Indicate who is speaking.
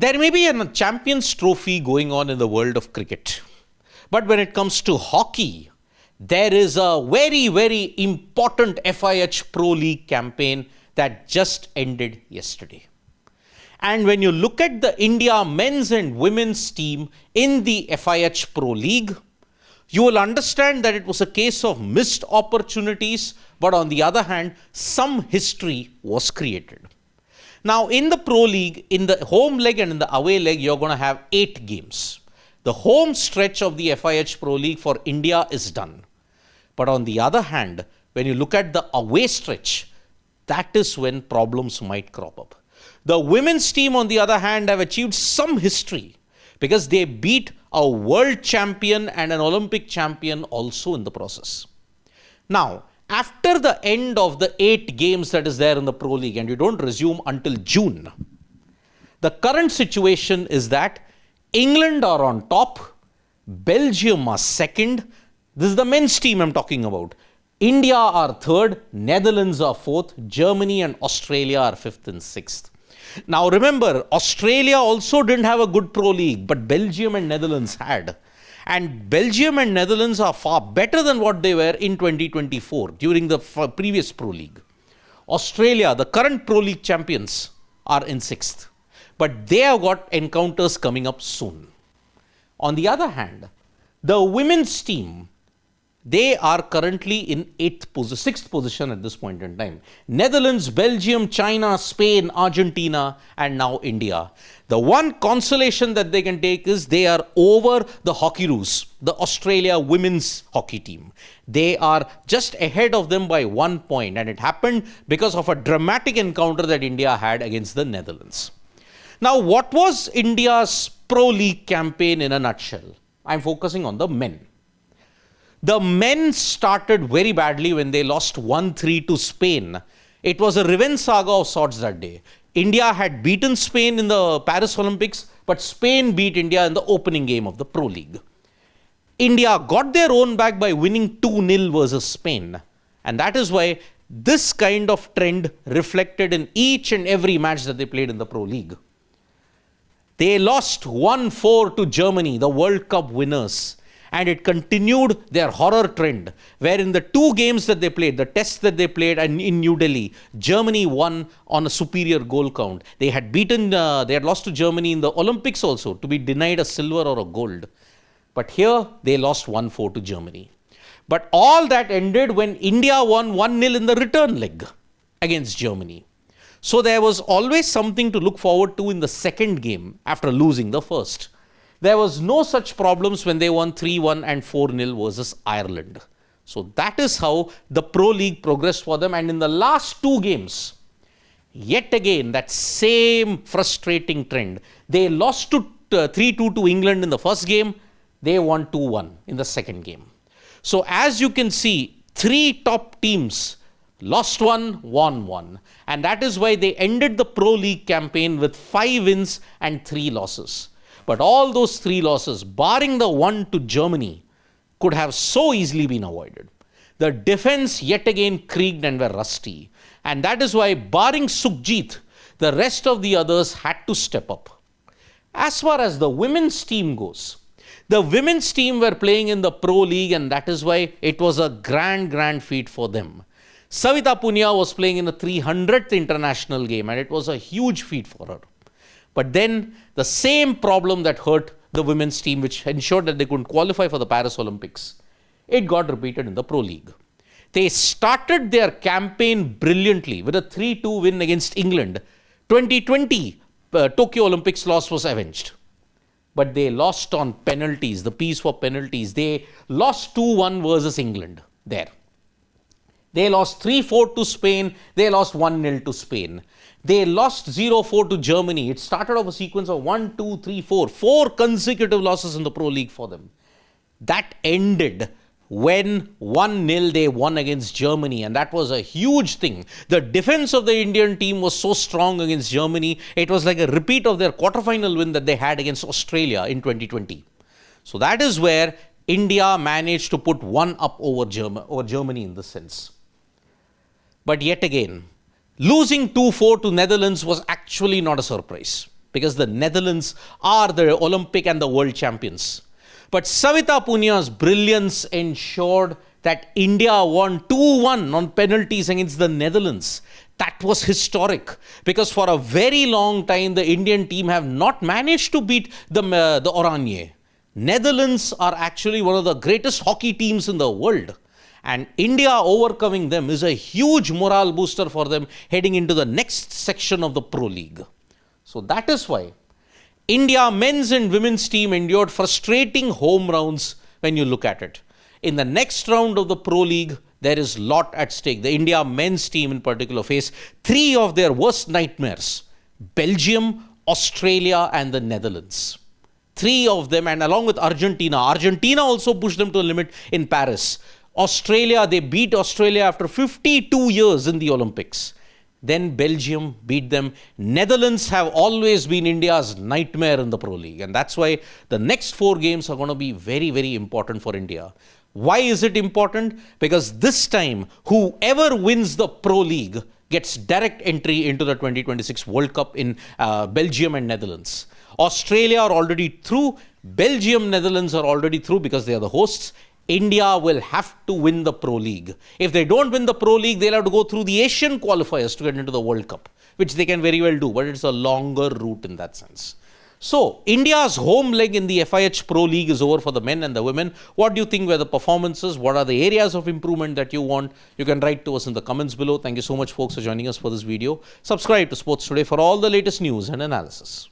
Speaker 1: There may be a Champions Trophy going on in the world of cricket. But when it comes to hockey, there is a very, very important FIH Pro League campaign that just ended yesterday. And when you look at the India men's and women's team in the FIH Pro League, you will understand that it was a case of missed opportunities, but on the other hand, some history was created. Now, in the Pro League, in the home leg and in the away leg, you're going to have 8 games. The home stretch of the FIH Pro League for India is done. But on the other hand, when you look at the away stretch, that is when problems might crop up. The women's team, on the other hand, have achieved some history because they beat a world champion and an Olympic champion also in the process. Now, after the end of the 8 games that is there in the Pro League, and you don't resume until June, the current situation is that England are on top, Belgium are second, this is the men's team I'm talking about, India are third, Netherlands are fourth, Germany and Australia are fifth and sixth. Now remember, Australia also didn't have a good Pro League, but Belgium and Netherlands had. And Belgium and Netherlands are far better than what they were in 2024 during the previous Pro League. Australia, the current Pro League champions, are in 6th. But they have got encounters coming up soon. On the other hand, the women's team, they are currently in 6th position at this point in time. Netherlands, Belgium, China, Spain, Argentina, and now India. The one consolation that they can take is they are over the Hockeyroos, the Australia women's hockey team. They are just ahead of them by 1 point, and it happened because of a dramatic encounter that India had against the Netherlands. Now, what was India's Pro League campaign in a nutshell? I'm focusing on the men. The men started very badly when they lost 1-3 to Spain. It was a revenge saga of sorts that day. India had beaten Spain in the Paris Olympics, but Spain beat India in the opening game of the Pro League. India got their own back by winning 2-0 versus Spain. And that is why this kind of trend reflected in each and every match that they played in the Pro League. They lost 1-4 to Germany, the World Cup winners. And it continued their horror trend, where in the 2 games that they played, the tests that they played in New Delhi, Germany won on a superior goal count. They had lost to Germany in the Olympics also to be denied a silver or a gold. But here they lost 1-4 to Germany. But all that ended when India won 1-0 in the return leg against Germany. So there was always something to look forward to in the second game after losing the first. There was no such problems when they won 3-1 and 4-0 versus Ireland. So that is how the Pro League progressed for them. And in the last 2 games, yet again, that same frustrating trend. They lost to 3-2 to England in the first game. They won 2-1 in the second game. So as you can see, 3 top teams lost 1, won 1. And that is why they ended the Pro League campaign with 5 wins and 3 losses. But all those 3 losses, barring the one to Germany, could have so easily been avoided. The defense yet again creaked and were rusty. And that is why, barring Sukhjit, the rest of the others had to step up. As far as the women's team goes, the women's team were playing in the Pro League, and that is why it was a grand feat for them. Savita Punia was playing in the 300th international game, and it was a huge feat for her. But then the same problem that hurt the women's team, which ensured that they couldn't qualify for the Paris Olympics, it got repeated in the Pro League. They started their campaign brilliantly with a 3-2 win against England. 2020 Tokyo Olympics loss was avenged. But they lost on penalties, the piece for penalties. They lost 2-1 versus England there. They lost 3-4 to Spain. They lost 1-0 to Spain. They lost 0-4 to Germany. It started off a sequence of 1, 2, 3, 4. 4 consecutive losses in the Pro League for them. That ended when 1-0 they won against Germany, and that was a huge thing. The defense of the Indian team was so strong against Germany, it was like a repeat of their quarterfinal win that they had against Australia in 2020. So that is where India managed to put 1 up over Germany in this sense. But yet again, losing 2-4 to Netherlands was actually not a surprise. because the Netherlands are the Olympic and the world champions. But Savita Punya's brilliance ensured that India won 2-1 on penalties against the Netherlands. That was historic because for a very long time, the Indian team have not managed to beat the Oranje. Netherlands are actually one of the greatest hockey teams in the world. And India overcoming them is a huge morale booster for them heading into the next section of the Pro League. So that is why India men's and women's team endured frustrating home rounds when you look at it. In the next round of the Pro League, there is a lot at stake. The India men's team in particular face three of their worst nightmares: Belgium, Australia and the Netherlands. Three of them, and along with Argentina. Argentina also pushed them to the limit in Paris. Australia, they beat Australia after 52 years in the Olympics. Then Belgium beat them. Netherlands have always been India's nightmare in the Pro League. And that's why the next 4 games are going to be very, very important for India. Why is it important? Because this time, whoever wins the Pro League gets direct entry into the 2026 World Cup in Belgium and Netherlands. Australia are already through. Belgium, Netherlands are already through because they are the hosts. India will have to win the Pro League. If they don't win the Pro League, they'll have to go through the Asian qualifiers to get into the World Cup, which they can very well do, but it's a longer route in that sense. So, India's home leg in the FIH Pro League is over for the men and the women. What do you think were the performances? What are the areas of improvement that you want? You can write to us in the comments below. Thank you so much, folks, for joining us for this video. Subscribe to Sports Today for all the latest news and analysis.